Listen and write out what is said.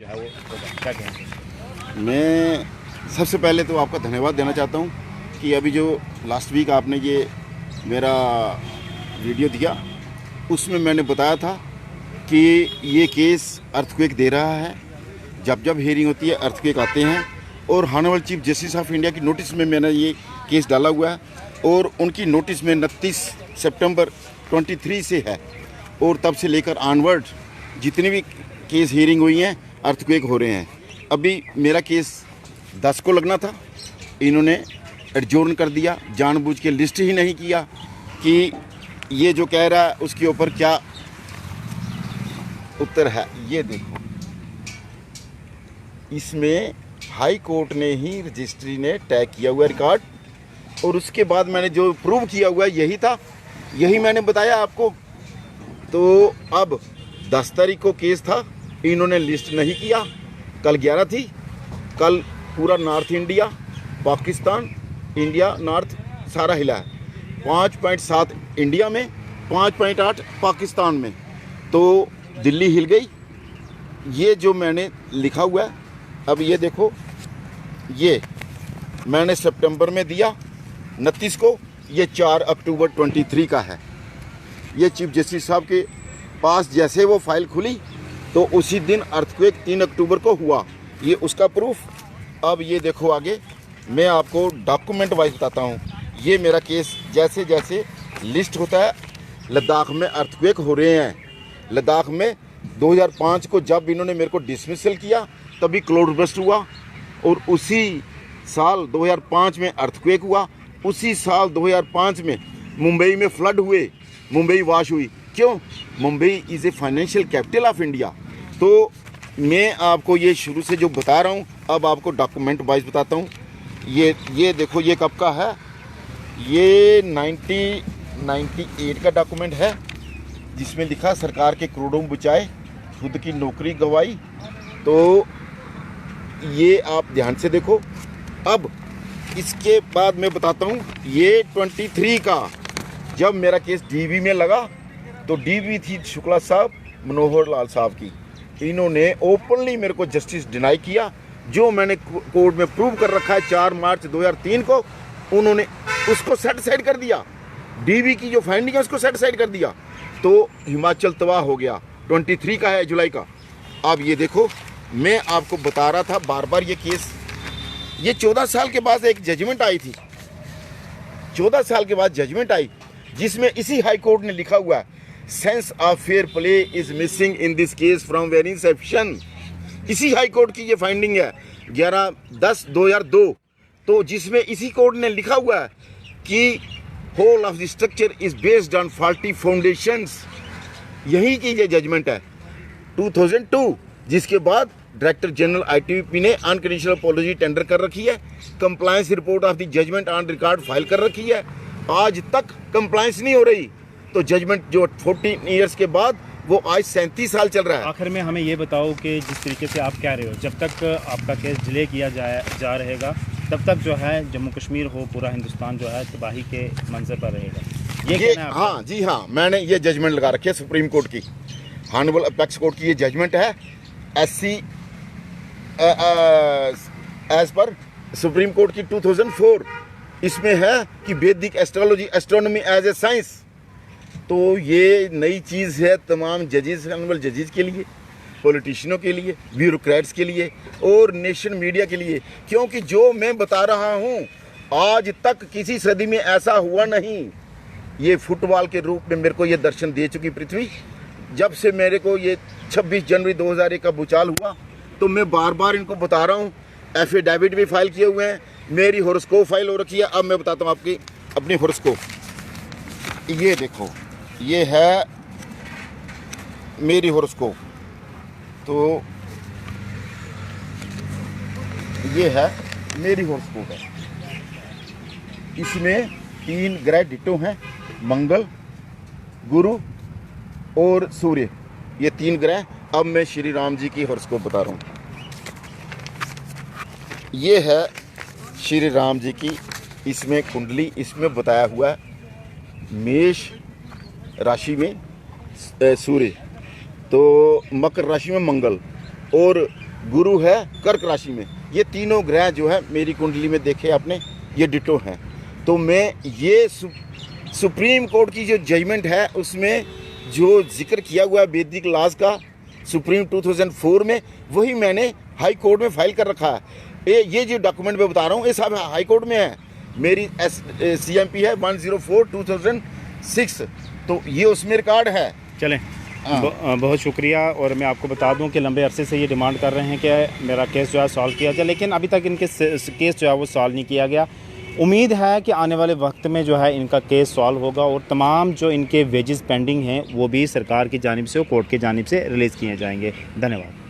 जो है वो होगा, क्या कहेंगे? मैं सबसे पहले तो आपका धन्यवाद देना चाहता हूँ कि अभी जो लास्ट वीक आपने ये मेरा वीडियो दिया उसमें मैंने बताया था कि ये केस अर्थक्वेक दे रहा है। जब जब हियरिंग होती है अर्थक्वेक आते हैं और honourable chief justice of India की नोटिस में मैंने ये केस डाला हुआ है और उनकी नोटिस में 29 सितंबर 23 से है और तब से लेकर ऑनवर्ड जितनी भी केस हियरिंग हुई हैं अर्थक्वेक हो रहे हैं। अभी मेरा केस 10 को लगना था, इन्होंने एडजोर्न कर दिया, जानबूझ के लिस्ट ही नहीं किया कि ये जो कह रहा है उसके ऊपर क्या उत्तर है। ये देखो, इसमें हाई कोर्ट ने ही रजिस्ट्री ने टैग किया हुआ रिकॉर्ड और उसके बाद मैंने जो प्रूव किया हुआ है यही था, यही मैंने बताया आपको। तो अब 10 तारीख को केस था, इन्होंने लिस्ट नहीं किया, कल 11 थी, कल पूरा north India, Pakistan, India north सारा हिला है। 5.7 इंडिया में, 5.8 पाकिस्तान में, तो दिल्ली हिल गई। ये जो मैंने लिखा हुआ है, अब ये देखो, ये मैंने सितंबर में दिया 29 को, ये 4 अक्टूबर 23 का है। ये चीफ जस्टिस साहब के पास जैसे वो फाइल खुली तो उसी दिन अर्थक्वेक 3 अक्टूबर को हुआ, ये उसका प्रूफ। अब ये देखो आगे मैं आपको डॉक्यूमेंट वाइज बताता हूँ। ये मेरा केस जैसे जैसे लिस्ट होता है, लद्दाख में अर्थक्वेक हो रहे हैं। लद्दाख में 2005 को जब इन्होंने मेरे को डिसमिसल किया तभी क्लाउड बर्स्ट हुआ और उसी साल 2005 में अर्थक्वेक हुआ। उसी साल 2005 में मुंबई में फ्लड हुए, मुंबई वाश हुई। क्यों? Mumbai is a financial capital of India. तो मैं आपको ये शुरू से जो बता रहा हूँ, अब आपको डॉक्यूमेंट वाइज बताता हूँ। ये देखो, ये कब का है? ये 1998 का डॉक्यूमेंट है जिसमें लिखा सरकार के करोड़ों बचाए, खुद की नौकरी गंवाई। तो ये आप ध्यान से देखो। अब इसके बाद मैं बताता हूँ, ये 23 का जब मेरा केस डीवी में लगा तो डीवी थी शुक्ला साहब, मनोहर लाल साहब की। इन्होंने ओपनली मेरे को जस्टिस डिनाई किया, जो मैंने कोर्ट में प्रूव कर रखा है 4 मार्च 2003 को, उन्होंने उसको सेट साइड कर दिया। डीवी की जो फाइंडिंग है उसको सेट साइड कर दिया। तो हिमाचल तबाह हो गया। 23 का है, जुलाई का। अब ये देखो, मैं आपको बता रहा था बार बार ये केस, ये 14 साल के बाद एक जजमेंट आई थी, 14 साल के बाद जजमेंट आई जिसमें इसी हाई कोर्ट ने लिखा हुआ है, sense of fair play is missing in this case from very Inception. इसी हाई कोर्ट की ये फाइंडिंग है 11/10/2002। तो जिसमें इसी कोर्ट ने लिखा हुआ है कि whole of the structure is based on faulty foundations. यही की ये जजमेंट है 2002, जिसके बाद डायरेक्टर जनरल आईटीबीपी ने अनकंडीशनल अपॉलजी टेंडर कर रखी है, compliance report of the judgment on record file कर रखी है। आज तक कंप्लायंस नहीं हो रही। तो जजमेंट जो 14 ईयर्स के बाद वो आज 37 साल चल रहा है। आखिर में हमें ये बताओ कि जिस तरीके से आप कह रहे हो, जब तक आपका केस डिले किया जा रहेगा तब तक जो है जम्मू कश्मीर हो, पूरा हिंदुस्तान जो है तबाही के मंजर पर रहेगा, ये कहना है आपका? हाँ जी हाँ, मैंने ये जजमेंट लगा रखी है सुप्रीम कोर्ट की, ऑनरेबल अपेक्स कोर्ट की ये जजमेंट है। SC एज पर सुप्रीम कोर्ट की 2004 इसमें है कि Vedic astrology, astronomy as a science. तो ये नई चीज़ है तमाम जजेस, ऑनरेबल जजेस के लिए, पॉलिटिशियनों के लिए, ब्यूरोक्रेट्स के लिए और नेशन मीडिया के लिए। क्योंकि जो मैं बता रहा हूँ आज तक किसी सदी में ऐसा हुआ नहीं। ये फुटबॉल के रूप में मेरे को ये दर्शन दे चुकी पृथ्वी। जब से मेरे को ये 26 जनवरी 2001 का भूचाल हुआ तो मैं बार बार इनको बता रहा हूँ, एफिडेविट भी फाइल किए हुए हैं, मेरी हॉरोस्कोप फाइल हो रखी है। अब मैं बताता हूँ आपकी अपनी हॉरोस्कोप। ये देखो, ये है मेरी हॉरोस्कोप। तो ये है मेरी हॉरोस्कोप है, इसमें 3 ग्रह डिटो हैं, मंगल, गुरु और सूर्य, ये 3 ग्रह। अब मैं श्री राम जी की हॉरोस्कोप बता रहा हूँ। ये है श्री राम जी की, इसमें कुंडली, इसमें बताया हुआ है मेष राशि में सूर्य, तो मकर राशि में मंगल और गुरु है कर्क राशि में। ये तीनों ग्रह जो है मेरी कुंडली में देखे आपने, ये डिटो हैं। तो मैं ये सुप्रीम कोर्ट की जो जजमेंट है उसमें जो जिक्र किया हुआ है वैदिक लॉज का सुप्रीम 2004 में, वही मैंने हाई कोर्ट में फाइल कर रखा है। ये जो डॉक्यूमेंट मैं बता रहा हूँ ये सब हाई कोर्ट में है। मेरी CMP है 104/2006, तो ये उसमें रिकॉर्ड है। चलें, बहुत शुक्रिया। और मैं आपको बता दूं कि लंबे अरसे से ये डिमांड कर रहे हैं कि मेरा केस जो है सॉल्व किया जाए, लेकिन अभी तक इनके केस जो है वो सॉल्व नहीं किया गया। उम्मीद है कि आने वाले वक्त में जो है इनका केस सॉल्व होगा और तमाम जो इनके वेजेस पेंडिंग हैं वो भी सरकार की जानिब से और कोर्ट की जानिब से रिलीज़ किए जाएंगे। धन्यवाद।